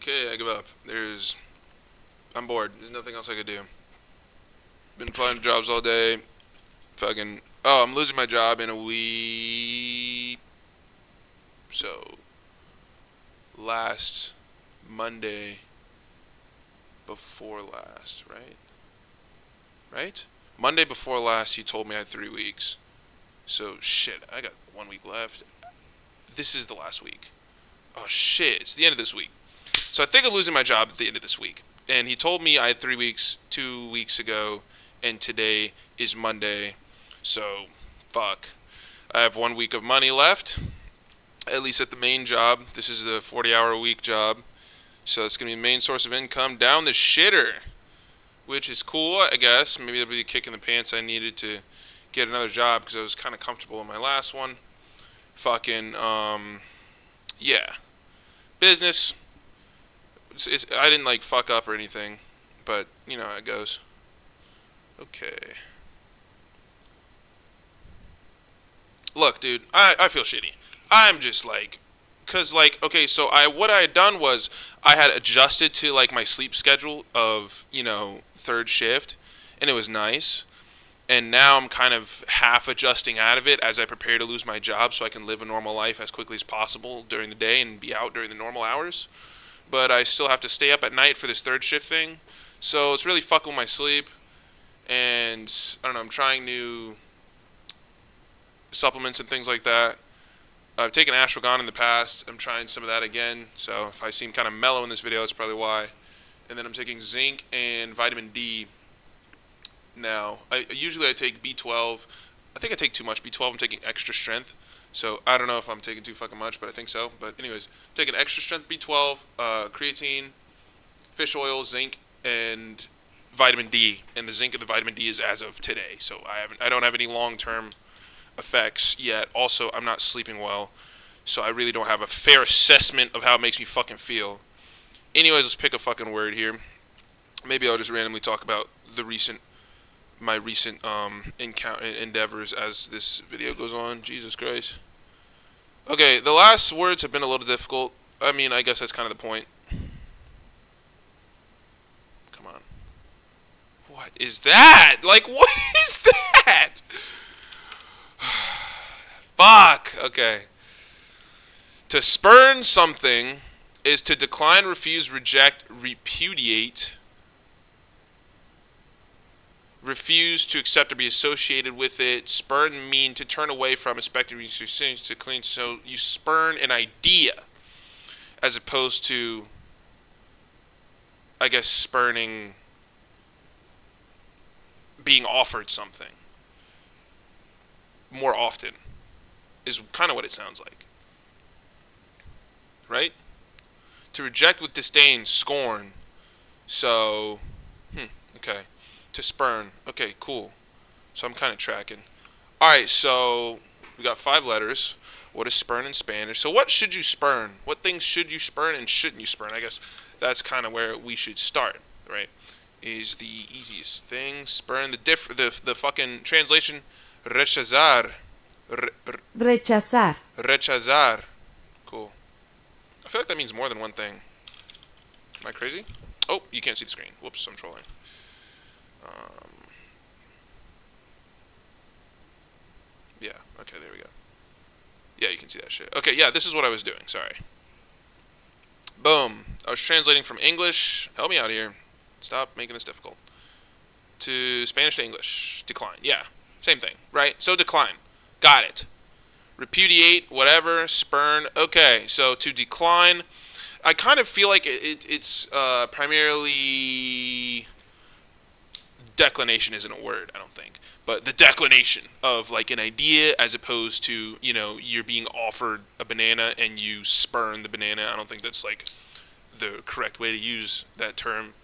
Okay, I give up. I'm bored. There's nothing else I could do. Been applying to jobs all day. Fucking. Oh, I'm losing my job in a week. So, last Monday before last, right? Right? Monday before last, he told me I had 3 weeks. So, shit, I got 1 week left. This is the last week. Oh, shit, it's the end of this week. So I think I'm losing my job at the end of this week. And he told me I had 3 weeks 2 weeks ago, and today is Monday. So, fuck. I have 1 week of money left, at least at the main job. This is the 40-hour-a-week job. So it's going to be the main source of income down the shitter, which is cool, I guess. Maybe that'll be the kick in the pants I needed to get another job because I was kind of comfortable in my last one. Fucking, yeah. Business. I didn't, like, fuck up or anything, but, you know how it goes. Okay. Look, dude, I feel shitty. I'm just, like, because, like, okay, so what I had done was I had adjusted to, like, my sleep schedule of, third shift, and it was nice. And now I'm kind of half adjusting out of it as I prepare to lose my job so I can live a normal life as quickly as possible during the day and be out during the normal hours. But I still have to stay up at night for this third shift thing. So it's really fucking with my sleep. And I don't know, I'm trying new supplements and things like that. I've taken ashwagandha in the past. I'm trying some of that again. So if I seem kind of mellow in this video, that's probably why. And then I'm taking zinc and vitamin D now. Usually I take B12. I think I take too much B12. I'm taking extra strength. So I don't know if I'm taking too fucking much, but I think so. But anyways, I'm taking extra strength B12, creatine, fish oil, zinc, and vitamin D. And the zinc and the vitamin D is as of today. So I don't have any long-term effects yet. Also, I'm not sleeping well, so I really don't have a fair assessment of how it makes me fucking feel. Anyways, let's pick a fucking word here. Maybe I'll just randomly talk about my recent endeavors as this video goes on. Jesus Christ. Okay, the last words have been a little difficult. I mean, I guess that's kind of the point. Come on. What is that? Like, what is that? Fuck. Okay. To spurn something is to decline, refuse, reject, repudiate, refuse to accept or be associated with it. Spurn mean to turn away from, expecting to clean. So you spurn an idea as opposed to, I guess, spurning being offered something more often is kind of what it sounds like. Right? To reject with disdain, scorn. So, okay. To spurn. Okay, cool. So I'm kind of tracking. Alright, so we got 5 letters. What is spurn in Spanish? So what should you spurn? What things should you spurn and shouldn't you spurn? I guess that's kind of where we should start, right? Is the easiest thing. Spurn. The fucking translation, rechazar. Rechazar. Rechazar. Cool. I feel like that means more than one thing. Am I crazy? Oh, you can't see the screen. Whoops, I'm trolling. Yeah, okay, there we go. Yeah, you can see that shit. Okay, yeah, this is what I was doing. Sorry. Boom. I was translating from English. Help me out here. Stop making this difficult. To Spanish to English. Decline. Yeah, same thing, right? So decline. Got it. Repudiate, whatever. Spurn. Okay, so to decline, I kind of feel like it's primarily... Declination isn't a word, I don't think. But the declination of, like, an idea as opposed to, you're being offered a banana and you spurn the banana. I don't think that's, like, the correct way to use that term.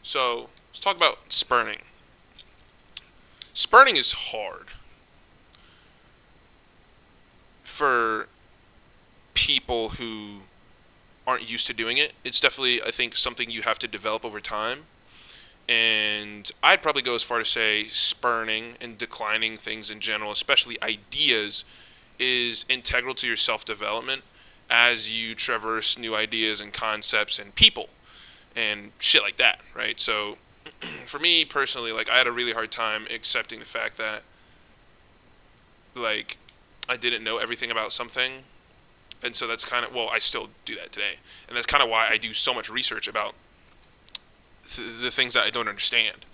So, let's talk about spurning. Spurning is hard for people who aren't used to doing it. It's definitely, I think, something you have to develop over time. And I'd probably go as far to say spurning and declining things in general, especially ideas, is integral to your self-development as you traverse new ideas and concepts and people and shit like that, right? So for me personally, like I had a really hard time accepting the fact that like I didn't know everything about something. And so that's kind of, well, I still do that today. And that's kind of why I do so much research about the things that I don't understand.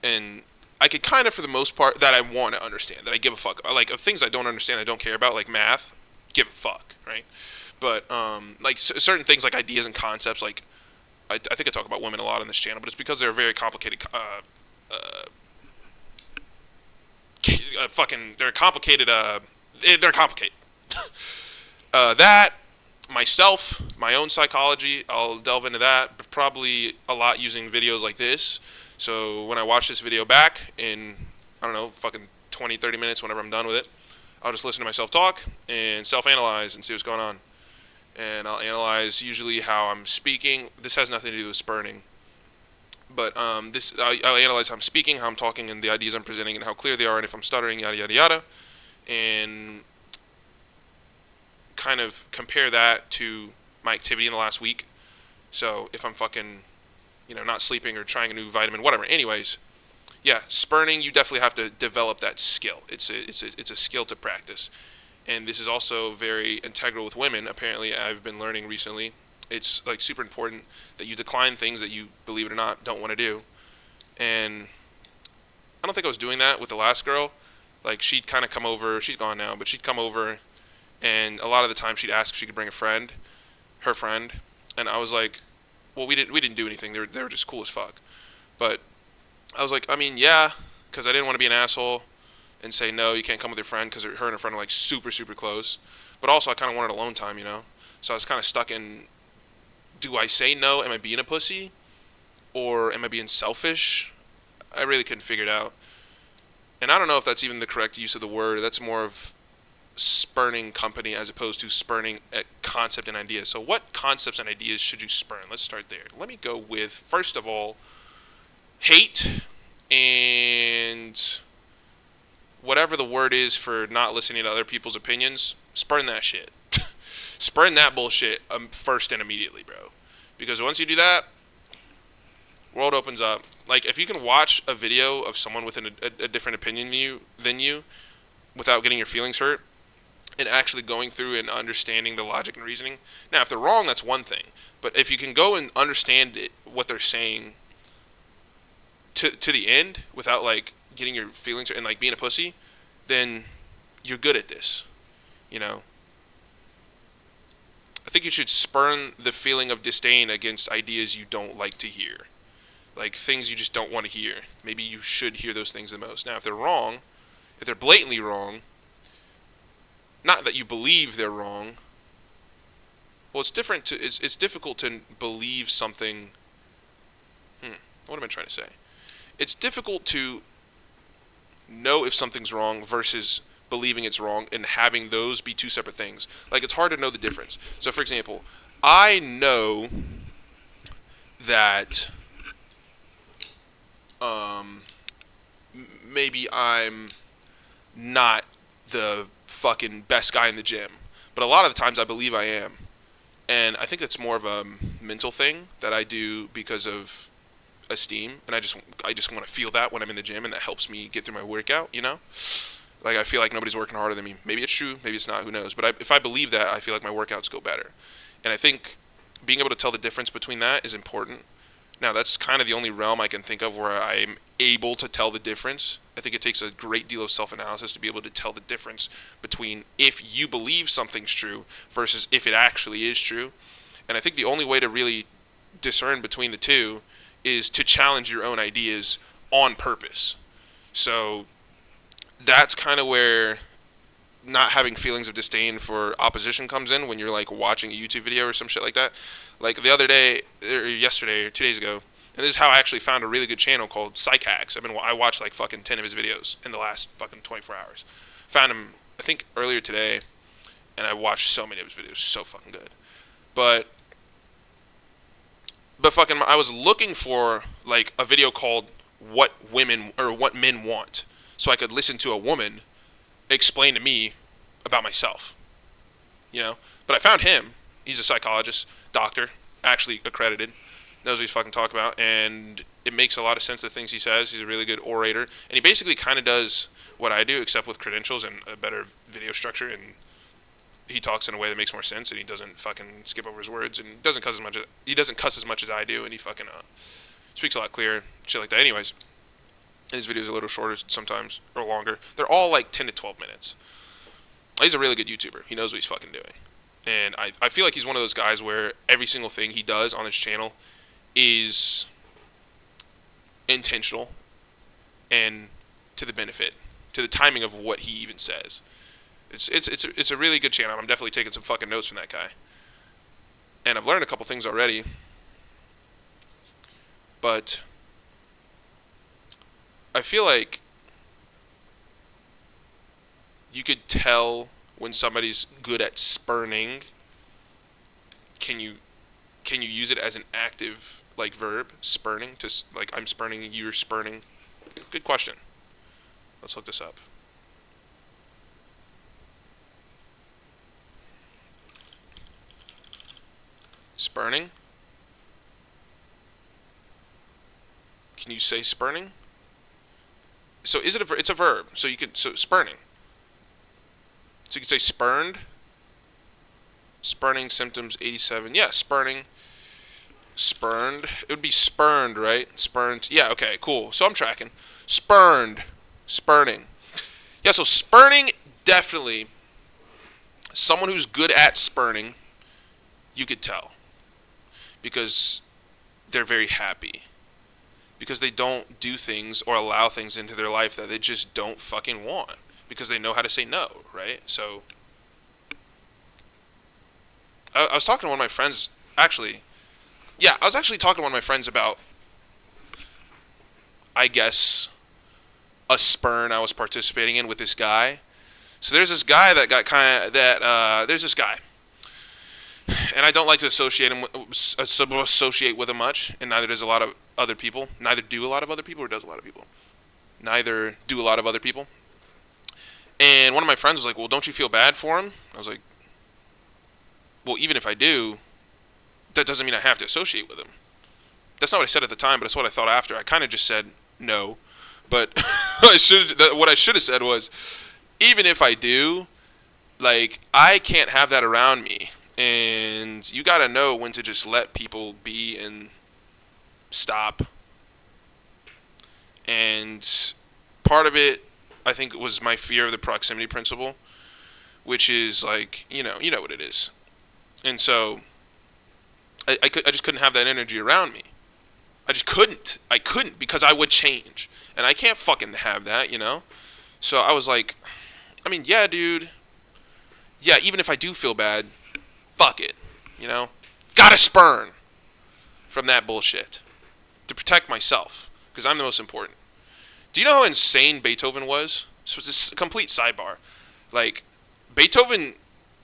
And I could kind of, for the most part, that I want to understand, that I give a fuck about. Like, of things I don't understand, I don't care about, like math, give a fuck, right? But, like, certain things, like ideas and concepts, like, I think I talk about women a lot on this channel, but it's because they're very complicated, they're complicated, they're complicated. That, myself, my own psychology, I'll delve into that, but probably a lot using videos like this. So when I watch this video back in, I don't know, fucking 20, 30 minutes, whenever I'm done with it, I'll just listen to myself talk and self-analyze and see what's going on. And I'll analyze usually how I'm speaking. This has nothing to do with spurning. But I'll analyze how I'm speaking, how I'm talking, and the ideas I'm presenting, and how clear they are, and if I'm stuttering, yada, yada, yada. And kind of compare that to my activity in the last week. So if I'm fucking, not sleeping or trying a new vitamin, whatever. Anyways, yeah, spurning, you definitely have to develop that skill. It's a skill to practice. And this is also very integral with women. Apparently, I've been learning recently. It's like super important that you decline things that you, believe it or not, don't want to do. And I don't think I was doing that with the last girl. Like, she'd kind of come over. She's gone now, but she'd come over, and a lot of the time she'd ask if she could bring a friend, her friend, and I was like, well, we didn't do anything. They were just cool as fuck. But I was like, I mean, yeah, because I didn't want to be an asshole and say no, you can't come with your friend, because her and her friend are like super super close. But also I kind of wanted alone time, So I was kind of stuck in, do I say no? Am I being a pussy, or am I being selfish? I really couldn't figure it out. And I don't know if that's even the correct use of the word. That's more of spurning company as opposed to spurning a concept and ideas. So what concepts and ideas should you spurn? Let's start there. Let me go with, first of all, hate and whatever the word is for not listening to other people's opinions. Spurn that shit. Spurn that bullshit first and immediately, bro. Because once you do that, world opens up. Like, if you can watch a video of someone with a different opinion than you without getting your feelings hurt, and actually going through and understanding the logic and reasoning. Now, if they're wrong, that's one thing. But if you can go and understand what they're saying to the end without, like, getting your feelings and, like, being a pussy, then you're good at this. I think you should spurn the feeling of disdain against ideas you don't like to hear. Like, things you just don't want to hear. Maybe you should hear those things the most. Now, if they're wrong, if they're blatantly wrong, not that you believe they're wrong. Well, it's difficult to believe something. What am I trying to say? It's difficult to know if something's wrong versus believing it's wrong, and having those be two separate things. Like, it's hard to know the difference. So, for example, I know that maybe I'm not the fucking best guy in the gym, but a lot of the times I believe I am. And I think that's more of a mental thing that I do because of esteem, and I just want to feel that when I'm in the gym, and that helps me get through my workout, Like, I feel like nobody's working harder than me. Maybe it's true, maybe it's not, who knows. But if I believe that, I feel like my workouts go better. And I think being able to tell the difference between that is important. Now, that's kind of the only realm I can think of where I'm able to tell the difference. I think it takes a great deal of self-analysis to be able to tell the difference between if you believe something's true versus if it actually is true. And I think the only way to really discern between the two is to challenge your own ideas on purpose. So that's kind of where not having feelings of disdain for opposition comes in, when you're like watching a YouTube video or some shit like that. Like the other day, or yesterday, or 2 days ago, and this is how I actually found a really good channel called Psych Hacks. I watched like fucking 10 of his videos in the last fucking 24 hours. Found him, I think, earlier today, and I watched so many of his videos. So fucking good. But fucking, I was looking for like a video called "What Women or What Men Want," so I could listen to a woman explain to me about myself. you know. But I found him. He's a psychologist, doctor, actually accredited, knows what he's fucking talking about, and it makes a lot of sense, the things he says. He's a really good orator, and he basically kind of does what I do, except with credentials and a better video structure, and he talks in a way that makes more sense, and he doesn't fucking skip over his words, and doesn't cuss as much as I do, and he fucking speaks a lot clearer, shit like that. Anyways, his videos are a little shorter sometimes, or longer. They're all like 10 to 12 minutes. He's a really good YouTuber. He knows what he's fucking doing. And I feel like he's one of those guys where every single thing he does on his channel is intentional and to the benefit, to the timing of what he even says. It's a really good channel. I'm definitely taking some fucking notes from that guy. And I've learned a couple things already. But I feel like you could tell when somebody's good at spurning. Can you use it as an active like verb, spurning, to like I'm spurning, you're spurning? Good question. Let's look this up. Spurning? Can you say spurning? So is it it's a verb. So you could, so spurning. So you could say spurned. Spurning symptoms 87. Yeah, spurning. Spurned. It would be spurned, right? Spurned. Yeah, okay, cool. So I'm tracking. Spurned. Spurning. Yeah, so spurning, definitely. Someone who's good at spurning, you could tell. Because they're very happy. Because they don't do things or allow things into their life that they just don't fucking want. Because they know how to say no, right? So I was talking to one of my friends, actually. Yeah, I was actually talking to one of my friends about, I guess, a spurn I was participating in with this guy. So there's this guy that got kind of, there's this guy. And I don't like to associate with him much, and neither does a lot of other people. Neither do a lot of other people, or does a lot of people. Neither do a lot of other people. And one of my friends was like, well, don't you feel bad for him? I was like, well, even if I do, that doesn't mean I have to associate with him. That's not what I said at the time, but it's what I thought after. I kind of just said no. But what I should have said was, even if I do, like, I can't have that around me. And you got to know when to just let people be and stop. And part of it, I think, was my fear of the proximity principle, which is like, you know what it is. And so I just couldn't have that energy around me. I just couldn't. I couldn't, because I would change. And I can't fucking have that, you know? So I was like, I mean, yeah, dude. Yeah, even if I do feel bad, fuck it, you know? Gotta spurn from that bullshit to protect myself, because I'm the most important. Do you know how insane Beethoven was? So it's a complete sidebar. Like, Beethoven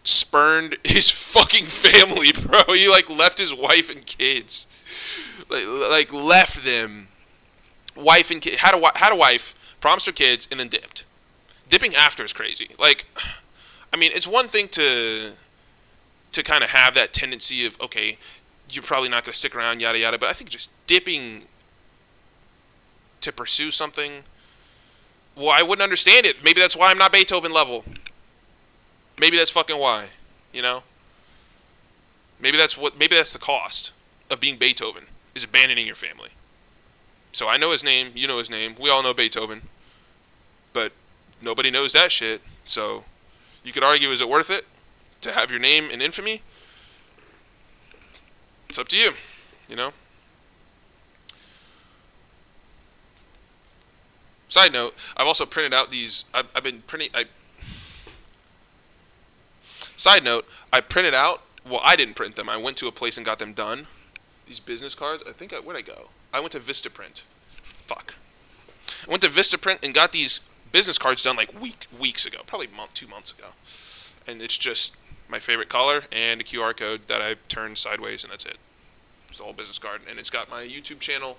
spurned his fucking family, bro. He, like, left his wife and kids. Like left them. Wife and kid. Had a wife, promised her kids, and then dipped. Dipping after is crazy. Like, I mean, it's one thing to kind of have that tendency of, okay, you're probably not going to stick around, yada yada, but I think just dipping to pursue something, well, I wouldn't understand it. Maybe that's why I'm not Beethoven level. Maybe that's fucking why, you know? Maybe that's the cost of being Beethoven, is abandoning your family. So I know his name, you know his name, we all know Beethoven, but nobody knows that shit. So you could argue, is it worth it to have your name in infamy? It's up to you, you know? Side note, I've also printed out these, Side note, I printed out, well, I didn't print them. I went to a place and got them done. These business cards, where'd I go? I went to Vistaprint. Fuck. I went to Vistaprint and got these business cards done like weeks ago, probably 2 months ago. And it's just my favorite color and a QR code that I turned sideways, and that's it. It's the whole business card. And it's got my YouTube channel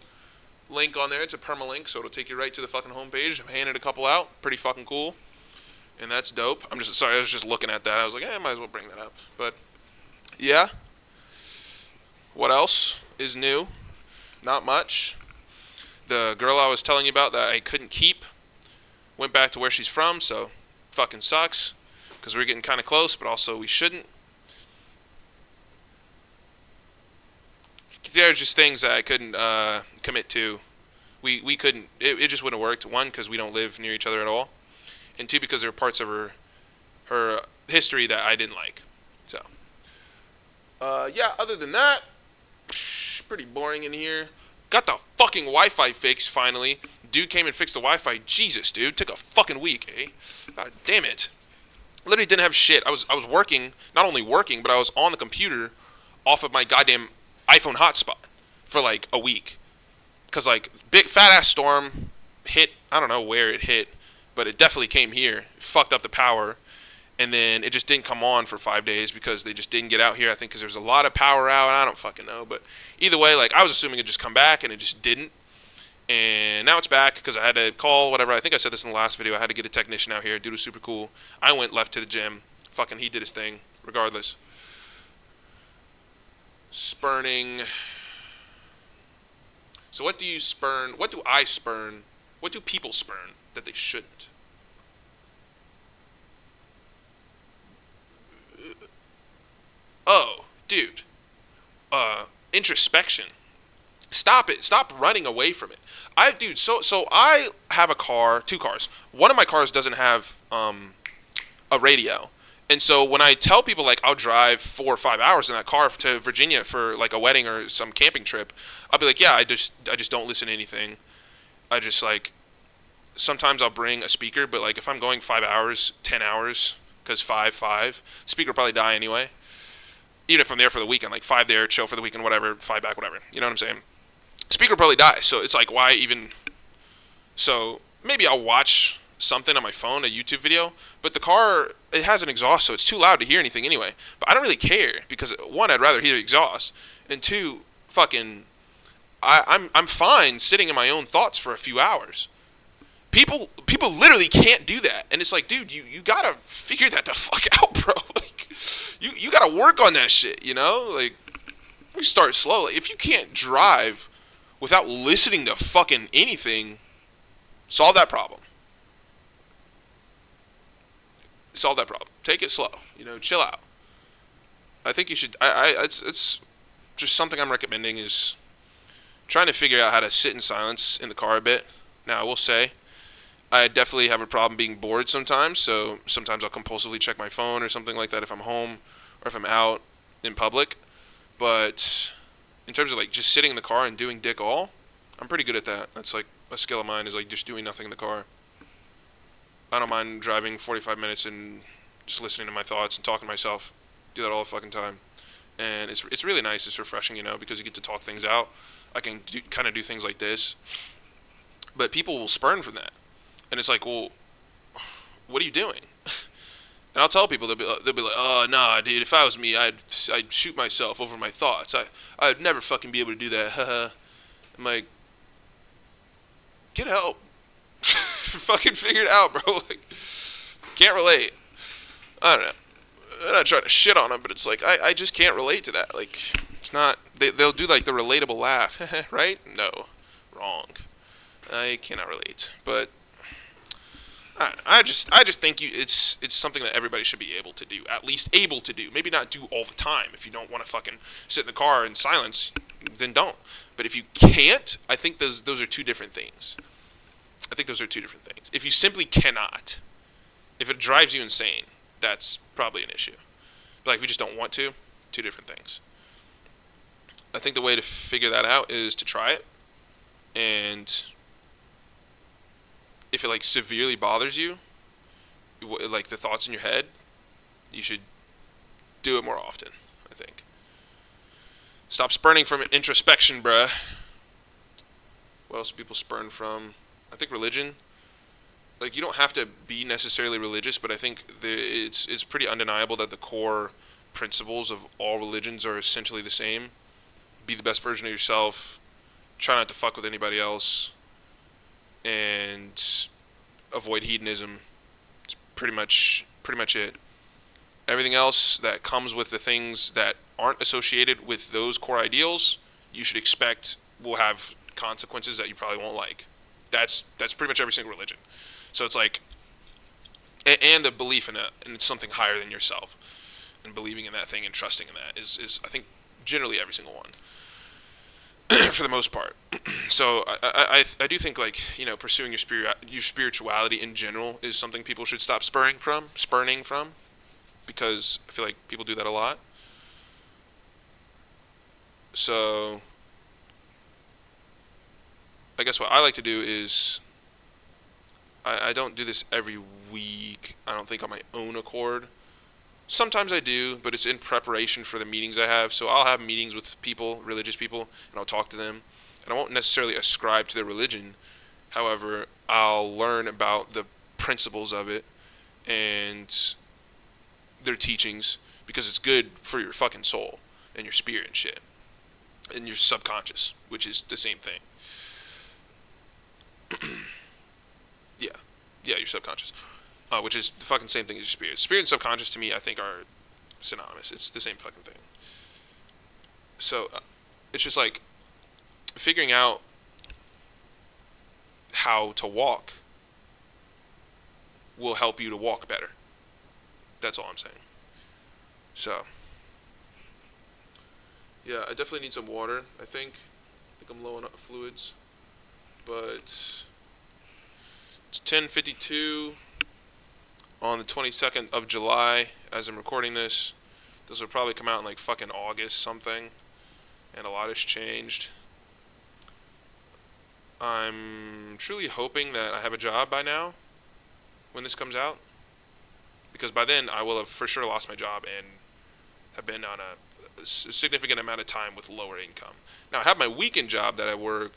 link on there. It's a permalink, so it'll take you right to the fucking homepage. I'm handing a couple out. Pretty fucking cool. and that's dope. I'm just sorry. I was just looking at that. I was like, I might as well bring that up. But yeah, what else is new? Not much. The girl I was telling you about that I couldn't keep went back to where she's from, so fucking sucks. Because we're getting kind of close, but also we shouldn't. There's just things that I couldn't commit to. We couldn't. It just wouldn't have worked. One, because we don't live near each other at all, and two, because there were parts of her history that I didn't like. So, yeah. Other than that, pretty boring in here. Got the fucking Wi-Fi fixed finally. Dude came and fixed the Wi-Fi. Jesus, dude, took a fucking week, eh? God damn it. Literally didn't have shit. I was working, not only working, but I was on the computer off of my goddamn iPhone hotspot for like a week. Cause like big fat ass storm hit. I don't know where it hit, but it definitely came here. It fucked up the power, and then it just didn't come on for 5 days because they just didn't get out here. I think because there's a lot of power out. I don't fucking know, but either way, like I was assuming it'd just come back, and it just didn't. And now it's back because I had to call whatever. I think I said this in the last video. I had to get a technician out here. Dude was super cool. I went left to the gym. Fucking he did his thing. Regardless. Spurning. So what do you spurn? What do I spurn? What do people spurn that they shouldn't? Oh, dude. Introspection. Stop it. Stop running away from it. So I have a car, two cars. One of my cars doesn't have a radio. And so when I tell people like I'll drive 4 or 5 hours in that car to Virginia for like a wedding or some camping trip, I'll be like, yeah, I just don't listen to anything. I just like sometimes I'll bring a speaker, but like if I'm going 5 hours, 10 hours, because five, speaker will probably die anyway. Even if I'm there for the weekend, like 5 there, chill for the weekend, whatever, 5 back, whatever. You know what I'm saying? Speaker will probably die, so it's like why even? So maybe I'll watch something on my phone, a YouTube video, but the car, it has an exhaust, so it's too loud to hear anything anyway. But I don't really care because one, I'd rather hear the exhaust, and two, fucking, I'm fine sitting in my own thoughts for a few hours. People literally can't do that, and it's like, dude, you gotta figure that the fuck out, bro. Like, you gotta work on that shit, you know? Like, you start slow. Like, if you can't drive without listening to fucking anything, solve that problem. Solve that problem. Take it slow. You know, chill out. I think you should. It's just something I'm recommending is trying to figure out how to sit in silence in the car a bit. Now, I will say, I definitely have a problem being bored sometimes. So sometimes I'll compulsively check my phone or something like that if I'm home or if I'm out in public. But in terms of like just sitting in the car and doing dick all, I'm pretty good at that. That's like a skill of mine is like just doing nothing in the car. I don't mind driving 45 minutes and just listening to my thoughts and talking to myself. Do that all the fucking time. And it's really nice. It's refreshing, you know, because you get to talk things out. I can kind of do things like this. But people will spurn from that. And it's like, well, what are you doing? And I'll tell people, they'll be like, oh, nah, dude, if I was me, I'd shoot myself over my thoughts. I'd never fucking be able to do that. I'm like, get help. Fucking figure it out, bro. Like, can't relate. I don't know. I'm not trying to shit on them, but it's like I just can't relate to that. Like, it's not. They'll do like the relatable laugh, right? No, wrong. I cannot relate. But I just think it's something that everybody should be able to do, at least able to do. Maybe not do all the time. If you don't want to fucking sit in the car in silence, then don't. But if you can't, I think those are two different things. I think those are two different things. If you simply cannot, if it drives you insane, that's probably an issue. But like if you just don't want to, two different things. I think the way to figure that out is to try it, and if it like severely bothers you, like the thoughts in your head, you should do it more often, I think. Stop spurning from introspection, bruh. What else do people spurn from? I think religion. Like, you don't have to be necessarily religious, but I think it's pretty undeniable that the core principles of all religions are essentially the same. Be the best version of yourself. Try not to fuck with anybody else. And avoid hedonism. It's pretty much it. Everything else that comes with the things that aren't associated with those core ideals, you should expect will have consequences that you probably won't like. That's pretty much every single religion. So it's like, and the belief in something higher than yourself, and believing in that thing and trusting in that is I think generally every single one. For the most part. So I do think, like, pursuing your spirituality in general is something people should stop spurning from, because I feel like people do that a lot. So I guess what I like to do is I don't do this every week. I don't think on my own accord. Sometimes I do, but it's in preparation for the meetings I have. So I'll have meetings with people, religious people, and I'll talk to them. And I won't necessarily ascribe to their religion. However, I'll learn about the principles of it and their teachings, because it's good for your fucking soul and your spirit and shit. And your subconscious, which is the same thing. Yeah. Yeah, your subconscious. Which is the fucking same thing as your spirit. Spirit and subconscious, to me, I think are synonymous. It's the same fucking thing. So, it's just like figuring out how to walk will help you to walk better. That's all I'm saying. So, yeah, I definitely need some water, I think. I think I'm low on fluids. But it's 10:52 on the 22nd of July as I'm recording this. This will probably come out in like fucking August something, and a lot has changed. I'm truly hoping that I have a job by now when this comes out, because by then I will have for sure lost my job and have been on a significant amount of time with lower income. Now I have my weekend job that I work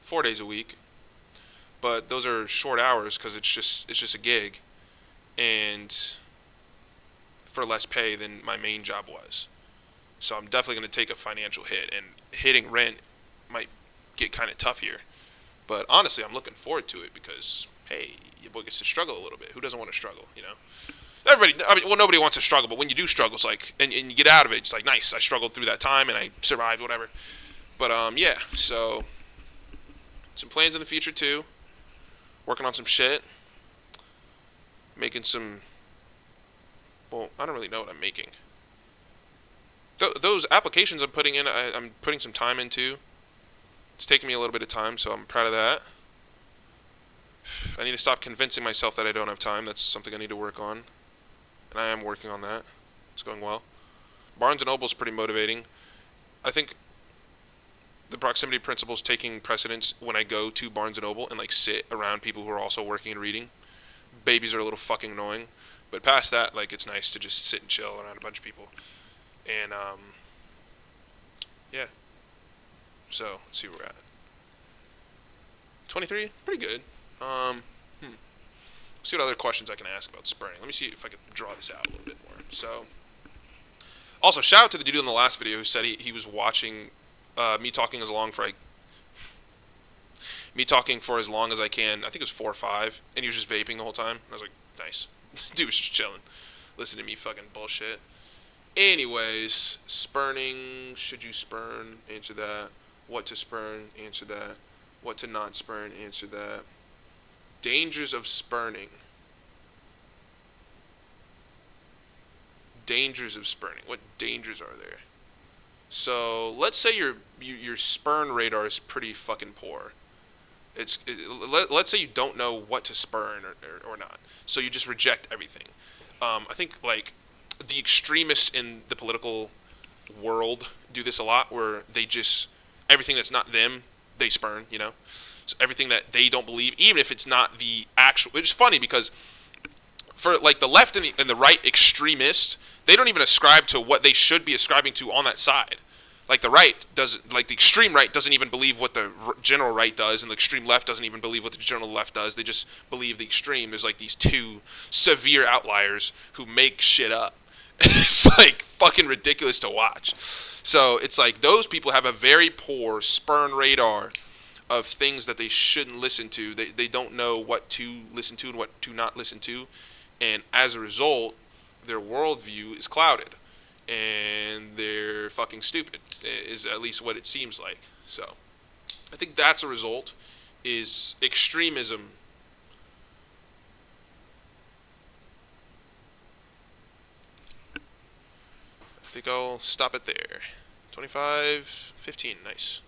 4 days a week, but those are short hours because it's just a gig, and for less pay than my main job was. So I'm definitely going to take a financial hit, and hitting rent might get kind of tough here. But honestly, I'm looking forward to it because, hey, your boy gets to struggle a little bit. Who doesn't want to struggle, Everybody, nobody wants to struggle, but when you do struggle, it's like, and you get out of it, it's like, nice, I struggled through that time and I survived, whatever. But, yeah, so some plans in the future too. Working on some shit. Making some, well, I don't really know what I'm making. Those applications I'm putting in, I'm putting some time into. It's taking me a little bit of time, so I'm proud of that. I need to stop convincing myself that I don't have time. That's something I need to work on. And I am working on that. It's going well. Barnes & Noble is pretty motivating. I think the proximity principle is taking precedence when I go to Barnes & Noble and like sit around people who are also working and reading. Babies are a little fucking annoying. But past that, like, it's nice to just sit and chill around a bunch of people. And, yeah. So, let's see where we're at. 23? Pretty good. See what other questions I can ask about spurning. Let me see if I can draw this out a little bit more. So, also, shout out to the dude in the last video who said he was watching me talking as long as long as I can. I think it was 4 or 5, and he was just vaping the whole time. I was like, nice. Dude was just chilling. Listen to me fucking bullshit. Anyways, spurning. Should you spurn? Answer that. What to spurn? Answer that. What to not spurn? Answer that. Dangers of spurning. Dangers of spurning. What dangers are there? So let's say your spurn radar is pretty fucking poor. Let's say you don't know what to spurn or not. So you just reject everything. I think like the extremists in the political world do this a lot, where they just, everything that's not them, they spurn, So everything that they don't believe, even if it's not the actual, which is funny because for like the left and the right extremists, they don't even ascribe to what they should be ascribing to on that side. Like the right doesn't, like the extreme right doesn't even believe what the general right does, and the extreme left doesn't even believe what the general left does. They just believe the extreme. There's like these two severe outliers who make shit up. It's like fucking ridiculous to watch. So it's like those people have a very poor spurn radar of things that they shouldn't listen to. They don't know what to listen to and what to not listen to. And as a result, their worldview is clouded. And they're fucking stupid, is at least what it seems like. So I think that's a result, is extremism. I think I'll stop it there. 25, 15, nice.